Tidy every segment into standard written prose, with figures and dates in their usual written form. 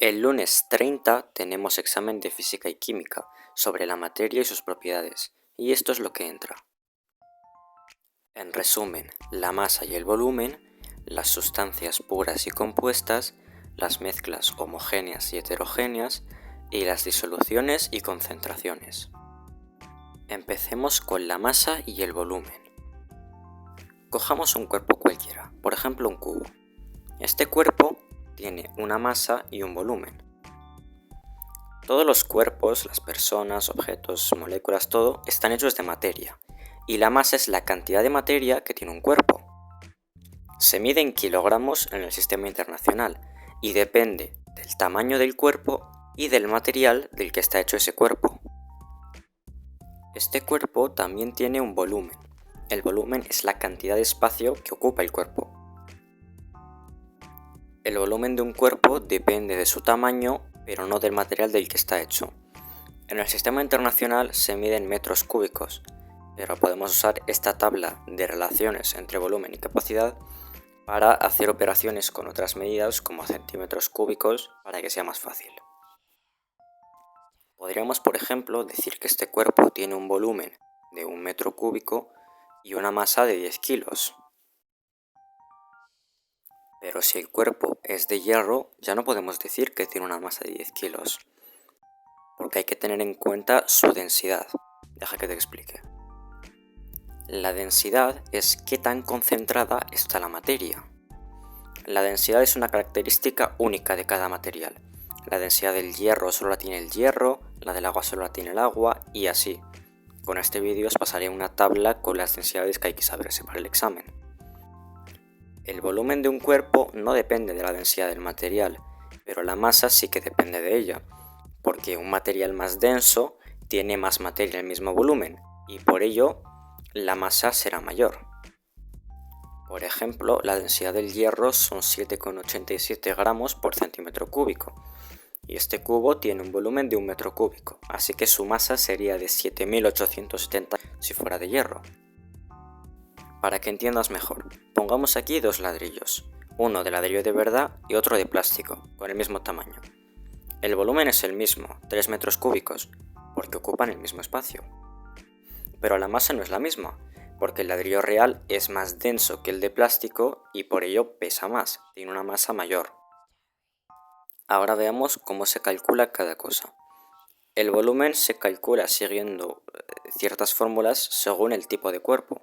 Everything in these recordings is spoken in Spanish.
El lunes 30 tenemos examen de física y química sobre la materia y sus propiedades, y esto es lo que entra. En resumen, la masa y el volumen, las sustancias puras y compuestas, las mezclas homogéneas y heterogéneas, y las disoluciones y concentraciones. Empecemos con la masa y el volumen. Cojamos un cuerpo cualquiera, por ejemplo un cubo. Este cuerpo tiene una masa y un volumen. Todos los cuerpos, las personas, objetos, moléculas, todo, están hechos de materia, y la masa es la cantidad de materia que tiene un cuerpo. Se mide en kilogramos en el sistema internacional, y depende del tamaño del cuerpo y del material del que está hecho ese cuerpo. Este cuerpo también tiene un volumen. El volumen es la cantidad de espacio que ocupa el cuerpo. El volumen de un cuerpo depende de su tamaño, pero no del material del que está hecho. En el sistema internacional se mide en metros cúbicos, pero podemos usar esta tabla de relaciones entre volumen y capacidad para hacer operaciones con otras medidas como centímetros cúbicos para que sea más fácil. Podríamos, por ejemplo, decir que este cuerpo tiene un volumen de 1 metro cúbico y una masa de 10 kilos. Pero si el cuerpo es de hierro, ya no podemos decir que tiene una masa de 10 kilos, porque hay que tener en cuenta su densidad. Deja que te explique. La densidad es qué tan concentrada está la materia. La densidad es una característica única de cada material. La densidad del hierro solo la tiene el hierro, la del agua solo la tiene el agua y así. Con este vídeo os pasaré una tabla con las densidades que hay que saberse para el examen. El volumen de un cuerpo no depende de la densidad del material, pero la masa sí que depende de ella, porque un material más denso tiene más materia en el mismo volumen y por ello la masa será mayor. Por ejemplo, la densidad del hierro son 7,87 gramos por centímetro cúbico y este cubo tiene un volumen de 1 metro cúbico, así que su masa sería de 7.870 si fuera de hierro. Para que entiendas mejor, pongamos aquí dos ladrillos, uno de ladrillo de verdad y otro de plástico, con el mismo tamaño. El volumen es el mismo, 3 metros cúbicos, porque ocupan el mismo espacio. Pero la masa no es la misma, porque el ladrillo real es más denso que el de plástico y por ello pesa más, tiene una masa mayor. Ahora veamos cómo se calcula cada cosa. El volumen se calcula siguiendo ciertas fórmulas según el tipo de cuerpo,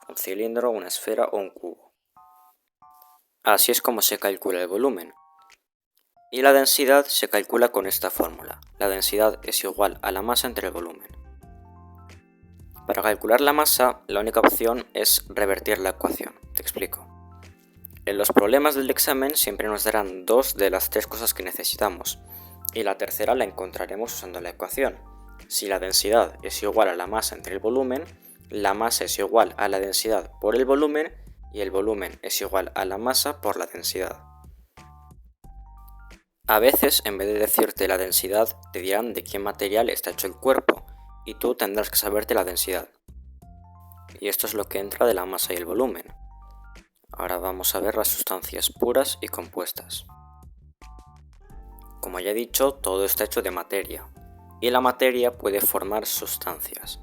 un cilindro, una esfera o un cubo. Así es como se calcula el volumen. Y la densidad se calcula con esta fórmula. La densidad es igual a la masa entre el volumen. Para calcular la masa, la única opción es revertir la ecuación. Te explico. En los problemas del examen siempre nos darán dos de las tres cosas que necesitamos, y la tercera la encontraremos usando la ecuación. Si la densidad es igual a la masa entre el volumen, la masa es igual a la densidad por el volumen, y el volumen es igual a la masa por la densidad. A veces, en vez de decirte la densidad, te dirán de qué material está hecho el cuerpo, y tú tendrás que saberte la densidad. Y esto es lo que entra de la masa y el volumen. Ahora vamos a ver las sustancias puras y compuestas. Como ya he dicho, todo está hecho de materia, y la materia puede formar sustancias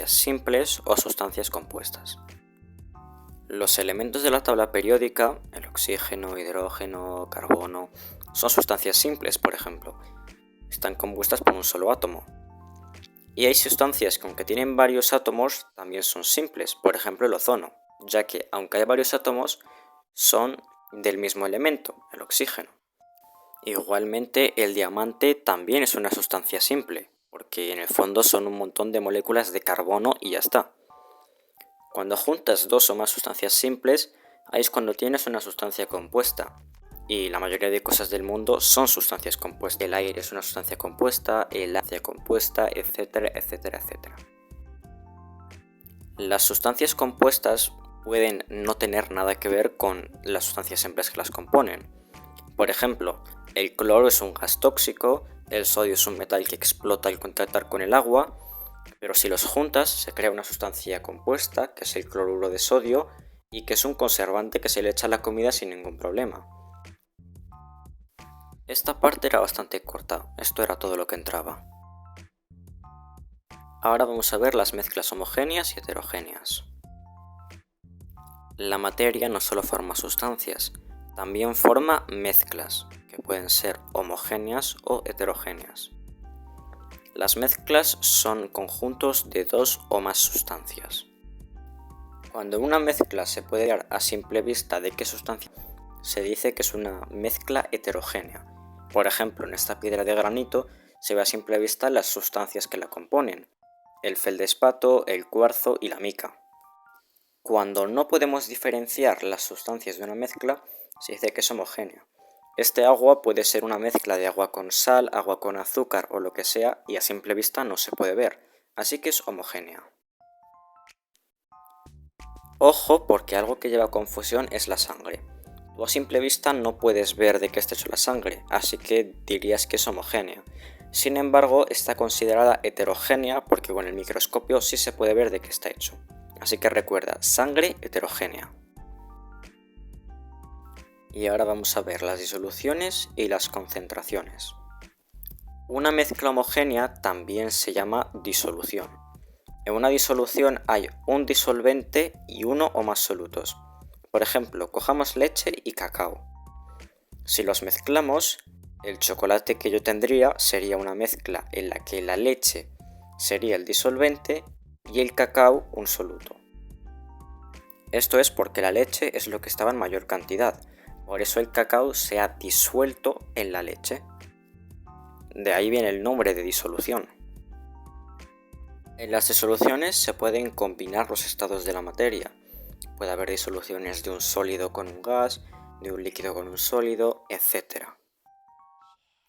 simples o sustancias compuestas. Los elementos de la tabla periódica, el oxígeno, hidrógeno, carbono, son sustancias simples, por ejemplo. Están compuestas por un solo átomo. Y hay sustancias que aunque tienen varios átomos, también son simples, por ejemplo el ozono, ya que aunque hay varios átomos, son del mismo elemento, el oxígeno. Igualmente el diamante también es una sustancia simple, porque en el fondo son un montón de moléculas de carbono y ya está. Cuando juntas dos o más sustancias simples, ahí es cuando tienes una sustancia compuesta. Y la mayoría de cosas del mundo son sustancias compuestas. El aire es una sustancia compuesta, el agua compuesta, etcétera, etcétera, etcétera. Las sustancias compuestas pueden no tener nada que ver con las sustancias simples que las componen. Por ejemplo, el cloro es un gas tóxico, el sodio es un metal que explota al contactar con el agua, pero si los juntas se crea una sustancia compuesta, que es el cloruro de sodio, y que es un conservante que se le echa a la comida sin ningún problema. Esta parte era bastante corta, esto era todo lo que entraba. Ahora vamos a ver las mezclas homogéneas y heterogéneas. La materia no solo forma sustancias, también forma mezclas, que pueden ser homogéneas o heterogéneas. Las mezclas son conjuntos de dos o más sustancias. Cuando una mezcla se puede ver a simple vista de qué sustancia, se dice que es una mezcla heterogénea. Por ejemplo, en esta piedra de granito se ve a simple vista las sustancias que la componen: el feldespato, el cuarzo y la mica. Cuando no podemos diferenciar las sustancias de una mezcla, se dice que es homogénea. Este agua puede ser una mezcla de agua con sal, agua con azúcar o lo que sea, y a simple vista no se puede ver, así que es homogénea. Ojo, porque algo que lleva a confusión es la sangre. Tú a simple vista no puedes ver de qué está hecho la sangre, así que dirías que es homogénea. Sin embargo, está considerada heterogénea porque con el microscopio sí se puede ver de qué está hecho. Así que recuerda, sangre heterogénea. Y ahora vamos a ver las disoluciones y las concentraciones. Una mezcla homogénea también se llama disolución. En una disolución hay un disolvente y uno o más solutos. Por ejemplo, cojamos leche y cacao. Si los mezclamos, el chocolate que yo tendría sería una mezcla en la que la leche sería el disolvente y el cacao un soluto. Esto es porque la leche es lo que estaba en mayor cantidad, por eso el cacao se ha disuelto en la leche. De ahí viene el nombre de disolución. En las disoluciones se pueden combinar los estados de la materia. Puede haber disoluciones de un sólido con un gas, de un líquido con un sólido, etc.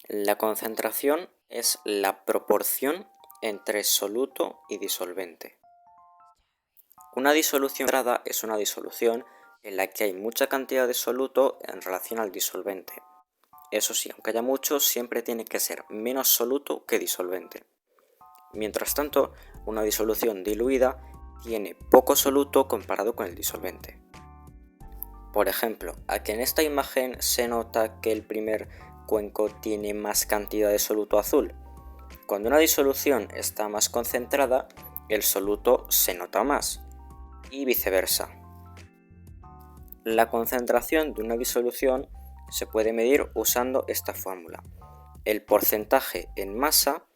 La concentración es la proporción entre soluto y disolvente. Una disolución concentrada es una disolución en la que hay mucha cantidad de soluto en relación al disolvente. Eso sí, aunque haya mucho, siempre tiene que ser menos soluto que disolvente. Mientras tanto, una disolución diluida tiene poco soluto comparado con el disolvente. Por ejemplo, aquí en esta imagen se nota que el primer cuenco tiene más cantidad de soluto azul. Cuando una disolución está más concentrada, el soluto se nota más, y viceversa. La concentración de una disolución se puede medir usando esta fórmula. El porcentaje en masa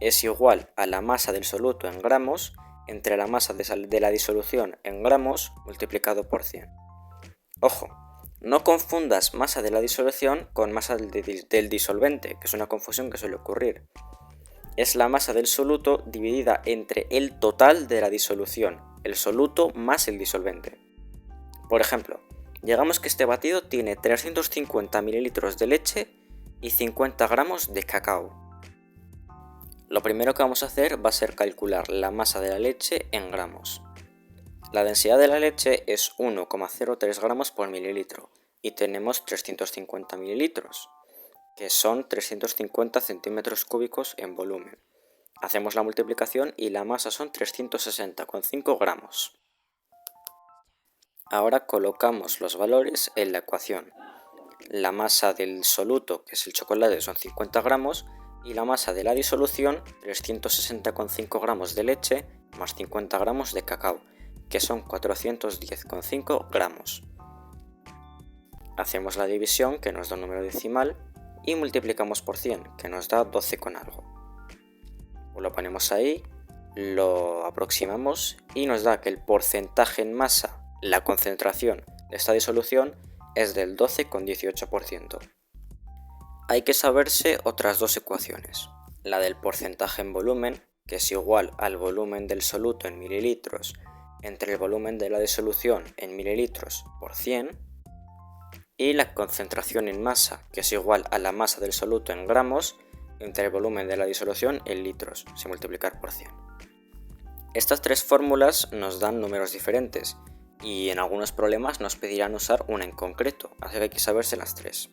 es igual a la masa del soluto en gramos entre la masa de la disolución en gramos multiplicado por 100. Ojo, no confundas masa de la disolución con masa del disolvente, que es una confusión que suele ocurrir. Es la masa del soluto dividida entre el total de la disolución, el soluto más el disolvente. Por ejemplo, digamos que este batido tiene 350 ml de leche y 50 gramos de cacao. Lo primero que vamos a hacer va a ser calcular la masa de la leche en gramos. La densidad de la leche es 1,03 gramos por mililitro y tenemos 350 mililitros, que son 350 centímetros cúbicos en volumen. Hacemos la multiplicación y la masa son 360,5 gramos. Ahora colocamos los valores en la ecuación. La masa del soluto, que es el chocolate, son 50 gramos y la masa de la disolución, 360,5 gramos de leche más 50 gramos de cacao, que son 410,5 gramos. Hacemos la división, que nos da un número decimal, y multiplicamos por 100, que nos da 12 con algo. Lo ponemos ahí, lo aproximamos y nos da que el porcentaje en masa, la concentración de esta disolución, es del 12,18%. Hay que saberse otras dos ecuaciones. La del porcentaje en volumen, que es igual al volumen del soluto en mililitros entre el volumen de la disolución en mililitros por 100, y la concentración en masa, que es igual a la masa del soluto en gramos entre el volumen de la disolución en litros, sin multiplicar por 100. Estas tres fórmulas nos dan números diferentes y en algunos problemas nos pedirán usar una en concreto, así que hay que saberse las tres.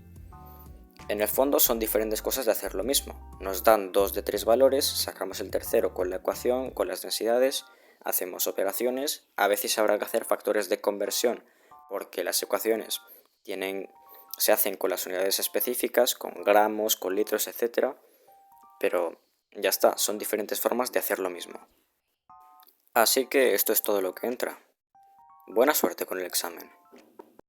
En el fondo son diferentes cosas de hacer lo mismo. Nos dan 2 de 3 valores, sacamos el tercero con la ecuación, con las densidades, hacemos operaciones, a veces habrá que hacer factores de conversión porque las ecuaciones tienen Se hacen con las unidades específicas, con gramos, con litros, etc. Pero ya está, son diferentes formas de hacer lo mismo. Así que esto es todo lo que entra. Buena suerte con el examen.